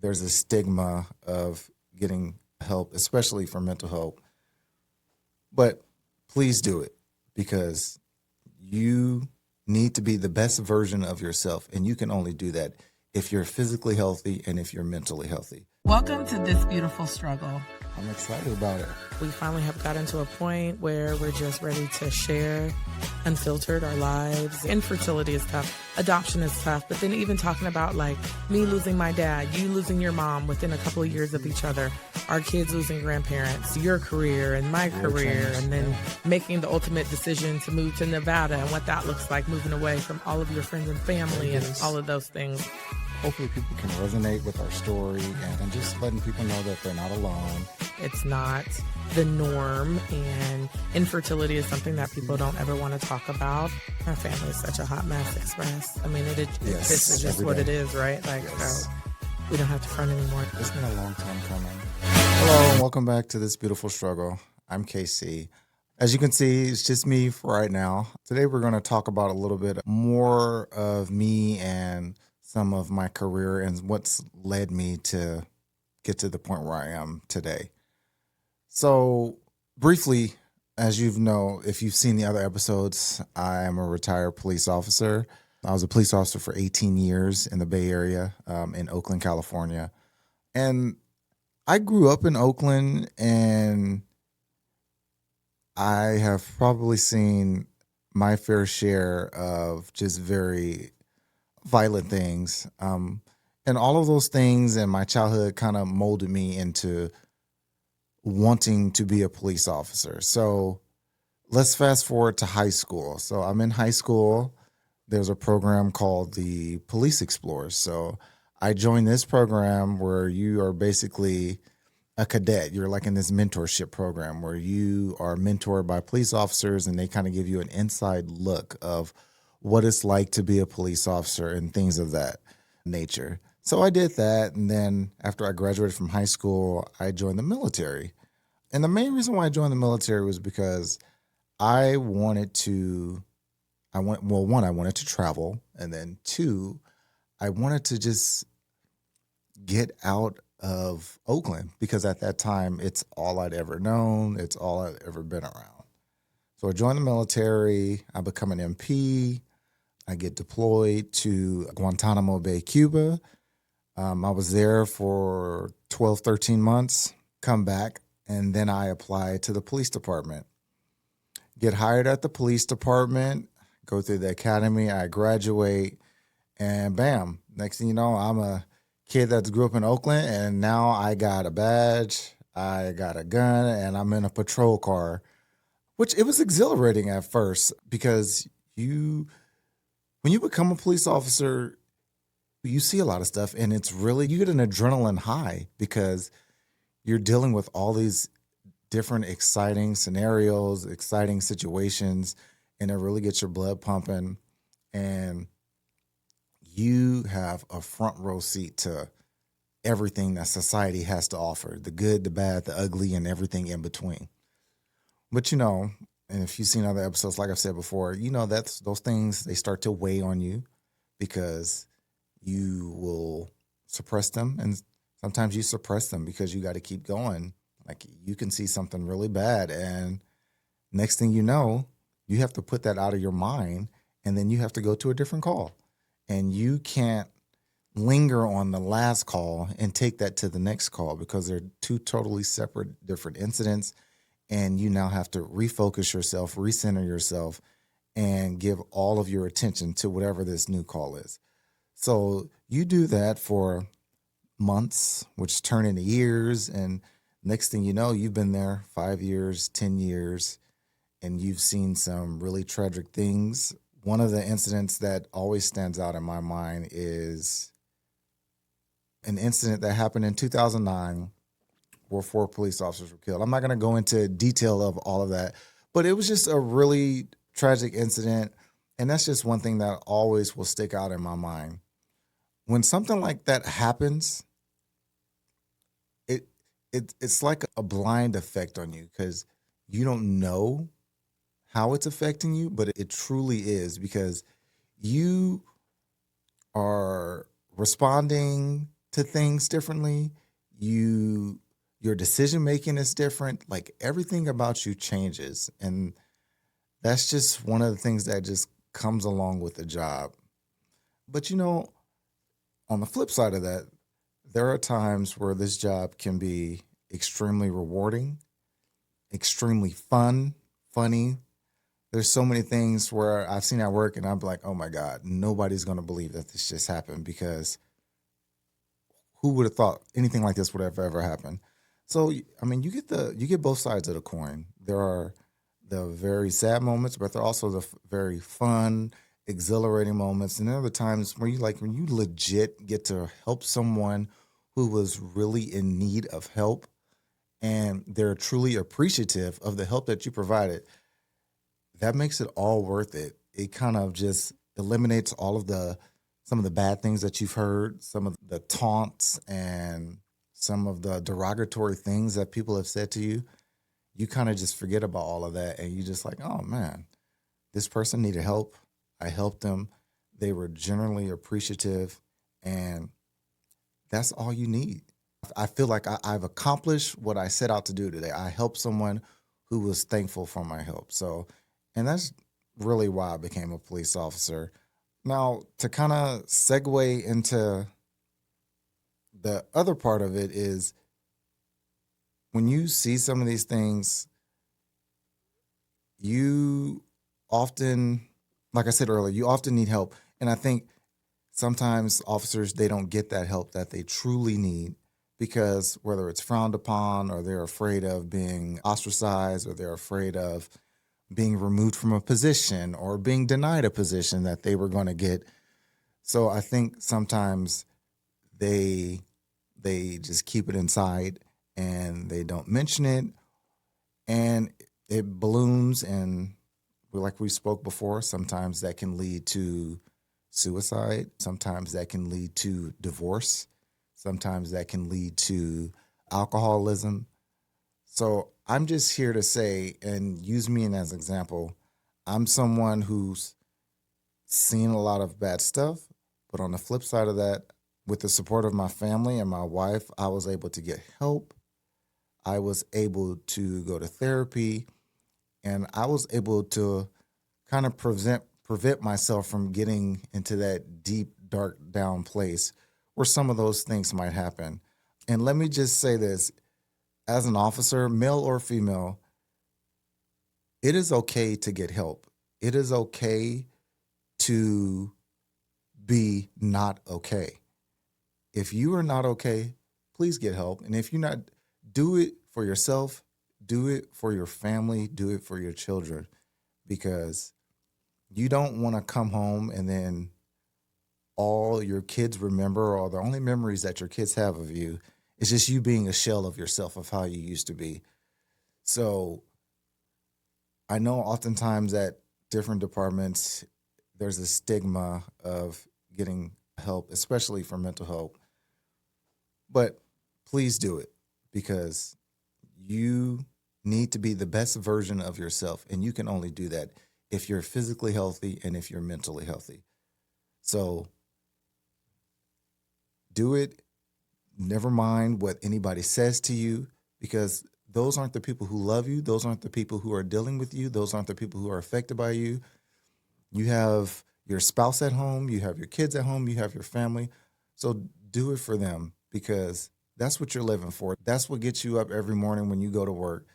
there's a stigma of getting help, especially for mental health. But please do it because you need to be the best version of yourself. And you can only do that if you're physically healthy and if you're mentally healthy. Welcome to This Beautiful Struggle. I'm excited about it. We finally have gotten to a point where we're just ready to share unfiltered our lives. Infertility is tough. Adoption is tough. But then even talking about like me losing my dad, you losing your mom within a couple of years of each other, our kids losing grandparents, your career and my career, and then making the ultimate decision to move to Nevada and what that looks like, moving away from all of your friends and family and all of those things. Hopefully people can resonate with our story and just letting people know that they're not alone. It's not the norm, and infertility is something that people don't ever want to talk about. Our family is such a hot mess, Express. I mean, this is just what it is, right? Like, so we don't have to front anymore. It's been a long time coming. Hello, and welcome back to This Beautiful Struggle. I'm KC. As you can see, it's just me for right now. Today we're going to talk about a little bit more of me and some of my career and what's led me to get to the point where I am today. So briefly, as you know, if you've seen the other episodes, I am a retired police officer. I was a police officer for 18 years in the Bay Area, in Oakland, California. And I grew up in Oakland, and I have probably seen my fair share of just very violent things. And all of those things in my childhood kind of molded me into wanting to be a police officer. So let's fast forward to high school. So I'm in high school. There's a program called the Police Explorers. So I joined this program where you are basically a cadet. You're like in this mentorship program where you are mentored by police officers, and they kind of give you an inside look of what it's like to be a police officer and things of that nature. So I did that, and then after I graduated from high school, I joined the military. And the main reason why I joined the military was because I wanted to travel, and then two, I wanted to just get out of Oakland because at that time, it's all I'd ever known. It's all I'd ever been around. So I joined the military. I become an MP. I get deployed to Guantanamo Bay, Cuba. I was there for 12, 13 months, come back, and then I apply to the police department. Get hired at the police department, go through the academy, I graduate, and bam, next thing you know, I'm a kid that grew up in Oakland, and now I got a badge, I got a gun, and I'm in a patrol car, which it was exhilarating at first because when you become a police officer, you see a lot of stuff, and it's really, you get an adrenaline high because you're dealing with all these different exciting scenarios, exciting situations, and it really gets your blood pumping, and you have a front row seat to everything that society has to offer, the good, the bad, the ugly, and everything in between. But and if you've seen other episodes, like I've said before, that's those things, they start to weigh on you because you will suppress them. And sometimes you suppress them because you got to keep going. Like you can see something really bad, and next thing you know, you have to put that out of your mind, and then you have to go to a different call. And you can't linger on the last call and take that to the next call because they're two totally separate, different incidents. And you now have to refocus yourself, recenter yourself, and give all of your attention to whatever this new call is. So you do that for months, which turn into years. And next thing you know, you've been there 5 years, 10 years, and you've seen some really tragic things. One of the incidents that always stands out in my mind is an incident that happened in 2009 where 4 police officers were killed. I'm not going to go into detail of all of that, but it was just a really tragic incident. And that's just one thing that always will stick out in my mind. When something like that happens, it's like a blind effect on you because you don't know how it's affecting you, but it truly is because you are responding to things differently. Your decision making is different. Like everything about you changes. And that's just one of the things that just comes along with the job. But on the flip side of that, there are times where this job can be extremely rewarding, extremely funny. There's so many things where I've seen at work and I'm like, oh my God, nobody's going to believe that this just happened because who would have thought anything like this would have ever happened? So, I mean, you get both sides of the coin. There are the very sad moments, but there are also the very fun, exhilarating moments. And there are the times where when you legit get to help someone who was really in need of help and they're truly appreciative of the help that you provided. That makes it all worth it. It kind of just eliminates some of the bad things that you've heard, some of the taunts and some of the derogatory things that people have said to you. You kind of just forget about all of that and you just like, oh man, this person needed help. I helped them. They were generally appreciative, and that's all you need. I feel like I've accomplished what I set out to do today. I helped someone who was thankful for my help. So, and that's really why I became a police officer. Now, to kind of segue into the other part of it is when you see some of these things, you often, like I said earlier, you often need help. And I think sometimes officers, they don't get that help that they truly need because whether it's frowned upon or they're afraid of being ostracized or they're afraid of being removed from a position or being denied a position that they were going to get. So I think sometimes they just keep it inside and they don't mention it and it balloons and like we spoke before, sometimes that can lead to suicide. Sometimes that can lead to divorce. Sometimes that can lead to alcoholism. So I'm just here to say and use me as an example. I'm someone who's seen a lot of bad stuff, but on the flip side of that, with the support of my family and my wife, I was able to get help. I was able to go to therapy, and I was able to kind of prevent myself from getting into that deep, dark, down place where some of those things might happen. And let me just say this, as an officer, male or female, it is okay to get help. It is okay to be not okay. If you are not okay, please get help. And if you're not, do it for yourself, do it for your family, do it for your children, because you don't want to come home and then all your kids remember, or the only memories that your kids have of you is just you being a shell of yourself, of how you used to be. So I know oftentimes at different departments, there's a stigma of getting help, especially for mental health. But please do it because you need to be the best version of yourself. And you can only do that if you're physically healthy and if you're mentally healthy. So do it. Never mind what anybody says to you, because those aren't the people who love you. Those aren't the people who are dealing with you. Those aren't the people who are affected by you. You have your spouse at home. You have your kids at home. You have your family. So do it for them, because that's what you're living for. That's what gets you up every morning when you go to work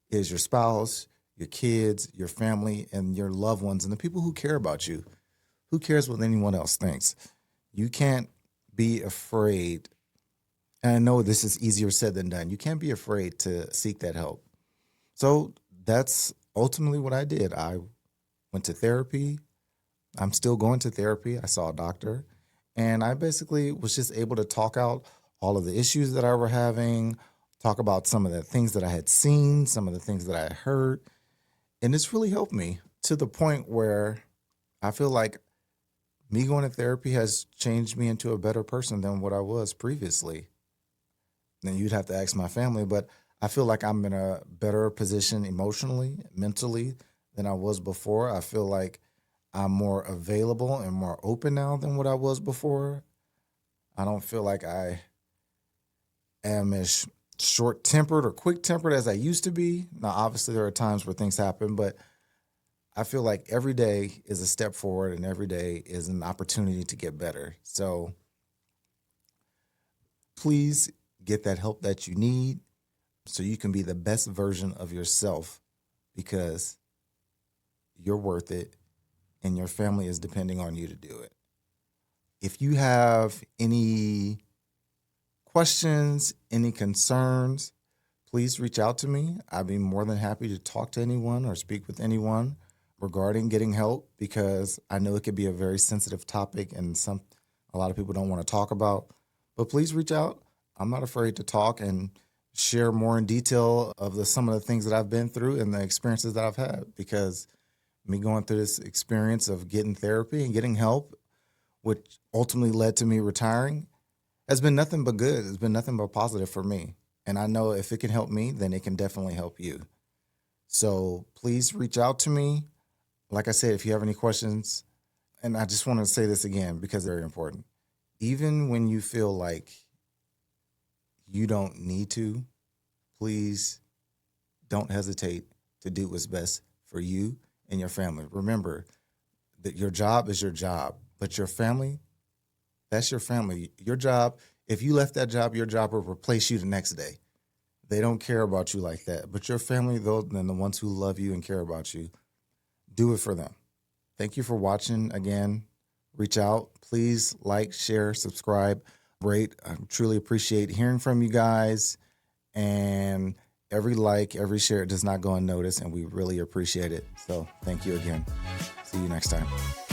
is your spouse, your kids, your family, and your loved ones, and the people who care about you. Who cares what anyone else thinks? You can't be afraid. And I know this is easier said than done. You can't be afraid to seek that help. So that's ultimately what I did. I went to therapy. I'm still going to therapy. I saw a doctor. And I basically was just able to talk out all of the issues that I were having, talk about some of the things that I had seen, some of the things that I had heard. And it's really helped me to the point where I feel like me going to therapy has changed me into a better person than what I was previously. Then you'd have to ask my family, but I feel like I'm in a better position emotionally, mentally than I was before. I feel like I'm more available and more open now than what I was before. I don't feel like I am as short-tempered or quick-tempered as I used to be. Now, obviously, there are times where things happen, but I feel like every day is a step forward and every day is an opportunity to get better. So please get that help that you need so you can be the best version of yourself, because you're worth it and your family is depending on you to do it. If you have any questions, any concerns, please reach out to me. I'd be more than happy to talk to anyone or speak with anyone regarding getting help, because I know it could be a very sensitive topic and a lot of people don't want to talk about. But please reach out. I'm not afraid to talk and share more in detail of some of the things that I've been through and the experiences that I've had, because me going through this experience of getting therapy and getting help, which ultimately led to me retiring, has been nothing but good. It's been nothing but positive for me. And I know if it can help me, then it can definitely help you. So please reach out to me. Like I said, if you have any questions, and I just want to say this again because they're very important. Even when you feel like you don't need to, please don't hesitate to do what's best for you and your family. Remember that your job is your job, but your family, that's your family. Your job, if you left that job, your job will replace you the next day. They don't care about you like that. But your family, though, and the ones who love you and care about you, do it for them. Thank you for watching. Again, reach out. Please like, share, subscribe, rate. I truly appreciate hearing from you guys. And every like, every share does not go unnoticed, and we really appreciate it. So thank you again. See you next time.